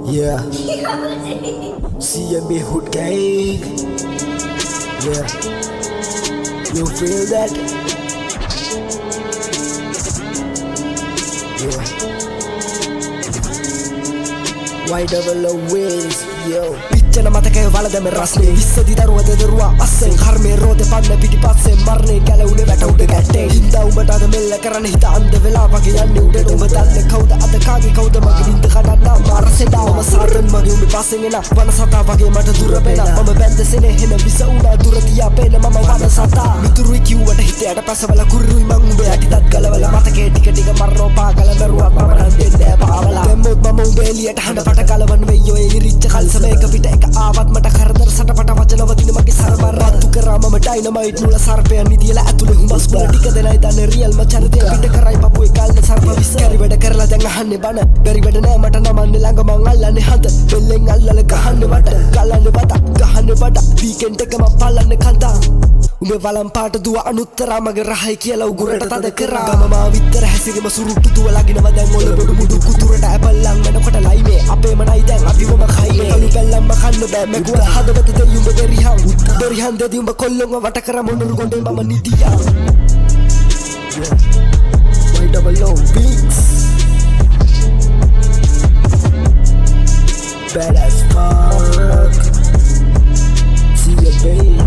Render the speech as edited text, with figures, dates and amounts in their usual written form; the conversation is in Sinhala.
Yeah. CMB Hood Gang. Yeah. You feel that? Yeah. Why double O wins, yo. पिच्चन මතකය වලදම රස්නේ ඉස්සදි දරුවද දරුවා අස්සෙන් කර්මේ රෝදේ පන්න පිටිපස්සේ මරණේ ගැලුනේ වැට උඩ ගැටේ හින්දා උඹට අද මෙල්ල කරන්න හිත අන්ධ වෙලා වගේ යන්නේ උඩට උඹ දන්නේ කවුද අද කාගේ කවුද මගේ නින්ද කඩන්නා මාරසෙදාම සාරන් මගේ උඹ පස්සෙන් එන වන සතා වගේ මට දුර වෙන මම බැන්දසෙනේ හෙන විස උනා දුර තියා පේන මම වන සතා මිතුරුයි කිව්වට හිතයට පැසවල කුරුයි මං උඹ යටිදත් ගලවල මතකේ ටික ටික මරනෝ පාගල දරුවා මම නම් දෙන්නේ පාවලා දැම්මොත් මම උඹ එළියට හඬ පට ගලවන්න වෙයි ඔය ඉරිච්ච කල්සමේක පිට එක ආවත් මට කරදර සටපට වචන වදින මගේ සරබර රත්තු කරා මම ඩයිනමයිට් නුල සර්පයන් නිදියලා ඇතුලේ හුඹස් වල ටික දෙනයි දන්නේ රියල් මචන් දෙය පිට කරයි පපුවේ ගල්න සර්ප විස කැරි වැඩ කරලා දැන් අහන්නේ බන බැරි වැඩ නෑ මට නමන්නේ ළඟ මං අල්ලන්නේ හඳ බෙල්ලෙන් අල්ලල ගහන්නේ වට ගලන්නේ වට ගහන්නේ වට වීකෙන්ඩ් එකම පලන්නේ කන්දා උඹේ වලම් පාට දුව අනුත්තරා මගේ රහයි කියලා උගුරට තද කරා ගම මා විතර හැසිරීම සුරුට්ටු දුව ලගිනව දැන් ඔල බොඩු මුඩු කුතුරට ඇපල්ලන් වෙනකොට ලයිමේ අපේම නයි දැන් අපිවම කයිමේ කළු බැල්ලම්ම කන්න බෑ මෙගුව හදවත දෙයි උඹ බෙරිහන් දෙදී උඹ කොල්ලොන්ව වට කර මොනුරු ගොඩේ මම නිදියා Why double O beats Bad as fuck See ya babe